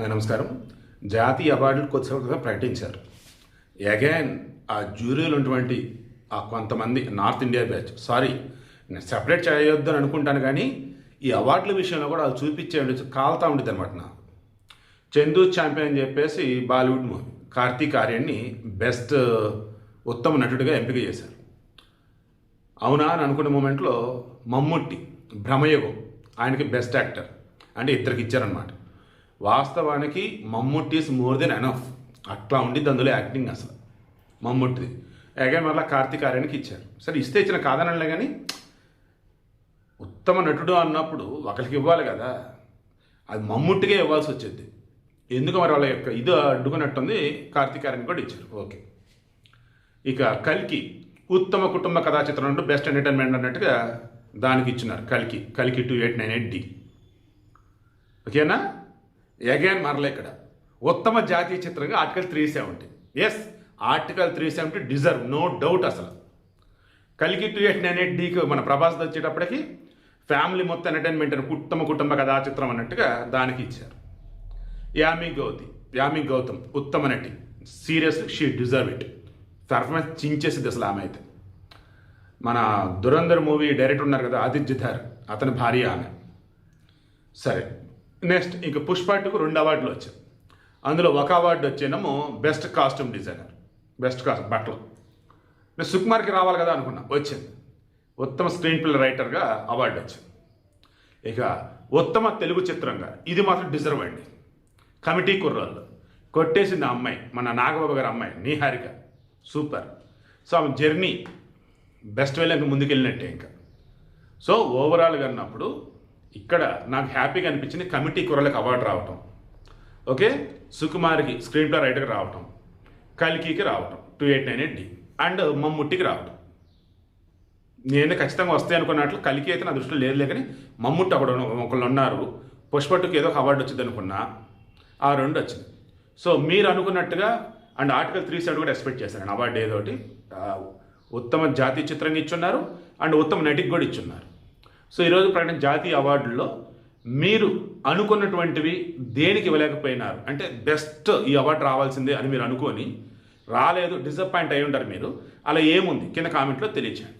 నమస్కారం. జాతీయ అవార్డులు కొద్దిసేపటిగా ప్రకటించారు. అగైన్ ఆ జ్యూరీలు ఉన్నటువంటి ఆ కొంతమంది నార్త్ ఇండియా బ్యాచ్, నేను సెపరేట్ చేయొద్దు అని అనుకుంటాను, కానీ ఈ అవార్డుల విషయంలో కూడా అది చూపించే కాలుతా ఉండేది అనమాట. నాకు చందు ఛాంపియన్ అని చెప్పేసి బాలీవుడ్ మూవీ కార్తీక్ ఆర్యన్ని బెస్ట్ ఉత్తమ నటుడిగా ఎంపిక చేశారు. అవునా అని అనుకునే మూమెంట్లో మమ్ముట్టి భ్రమయుగం ఆయనకి బెస్ట్ యాక్టర్ అంటే ఇద్దరికి ఇచ్చారనమాట. వాస్తవానికి Mammootty is more than enough, అట్లా ఉండిద్ది అందులో యాక్టింగ్ అసలు మమ్ముట్టిది. అగైన్ మళ్ళీ కార్తీక్ ఆర్యన్కి ఇచ్చారు. సరే ఇస్తే ఇచ్చిన కాదనలే, కానీ ఉత్తమ నటుడు అన్నప్పుడు ఒకరికి ఇవ్వాలి కదా, అది మమ్ముట్టిగా ఇవ్వాల్సి వచ్చేది. ఎందుకు మరి వాళ్ళ యొక్క ఇది అడ్డుకున్నట్టుంది, కార్తీక్ ఆర్యన్ కూడా ఇచ్చారు. ఓకే. ఇక కల్కి ఉత్తమ కుటుంబ కథా చిత్రం అంటూ బెస్ట్ ఎంటర్టైన్మెంట్ అన్నట్టుగా దానికి ఇచ్చినారు. కల్కి 2898D. ఓకేనా. అగైన్ మరలా ఇక్కడ ఉత్తమ జాతీయ చిత్రంగా article 370. Yes, article 370 deserve, no doubt. అసలు కల్కి 2898Dకి మన ప్రభాస్ వచ్చేటప్పటికి ఫ్యామిలీ మొత్తం ఎంటర్టైన్మెంట్ అని ఉత్తమ కుటుంబ కథా చిత్రం అన్నట్టుగా దానికి ఇచ్చారు. యామి గౌతమ్ ఉత్తమ నటి, seriously she deserve it. Performance చించేసింది అసలు ఆమె అయితే. మన దురంధర్ మూవీ డైరెక్టర్ ఉన్నారు కదా ఆదిత్యధార్, అతని భార్య ఆమె. సరే, నెక్స్ట్ ఇంక పుష్ప 2కు 2 అవార్డులు వచ్చాయి. అందులో ఒక అవార్డు వచ్చేనేమో బెస్ట్ కాస్ట్యూమ్ డిజైనర్, బెస్ట్ బట్టలు. నేను సుకుమార్కి రావాలి కదా అనుకున్నా, వచ్చింది. ఉత్తమ స్క్రీన్ ప్లే రైటర్గా అవార్డు వచ్చింది. ఇక ఉత్తమ తెలుగు చిత్రంగా ఇది మాత్రం డిజర్వ్ అండి. కమిటీ కుర్రాళ్ళు కొట్టేసింది ఆ అమ్మాయి, మన నాగబాబు గారి అమ్మాయి నీహారిక, సూపర్. సో ఆమె జర్నీ బెస్ట్ వేలో ఇంకా ముందుకెళ్ళినట్టే ఇంకా. సో ఓవరాల్గా అన్నప్పుడు ఇక్కడ నాకు హ్యాపీగా అనిపించింది కమిటీ కుర్రలకు అవార్డు రావటం. ఓకే, సుకుమార్కి స్క్రీన్ ప్లే రైటర్కి రావటం, కల్కికి రావటం 2898D, అండ్ మమ్ముట్టికి రావటం. నేను ఖచ్చితంగా వస్తాయి అనుకున్నట్లు కల్కి అయితే నా దృష్టిలో లేదు, కానీ మమ్ముట్టి ఒకళ్ళు ఉన్నారు. పుష్ప 2కి ఏదో ఒక అవార్డు వచ్చింది అనుకున్నా, ఆ 2 వచ్చింది. సో మీరు అనుకున్నట్టుగా అండ్ ఆర్టికల్ 370 కూడా ఎక్స్పెక్ట్ చేశాను అవార్డు ఏదోటి. ఉత్తమ జాతీయ చిత్రంగా ఇచ్చున్నారు అండ్ ఉత్తమ నటికి కూడా ఇచ్చున్నారు. సో ఈరోజు ప్రకటన జాతీయ అవార్డుల్లో మీరు అనుకున్నటువంటివి దేనికి ఇవ్వలేకపోయినారు అంటే బెస్ట్ ఈ అవార్డు రావాల్సిందే అని మీరు అనుకొని రాలేదు, డిసప్పాయింట్ అయి ఉంటారు మీరు. అలా ఏముంది కింద కామెంట్లో తెలియచేయండి.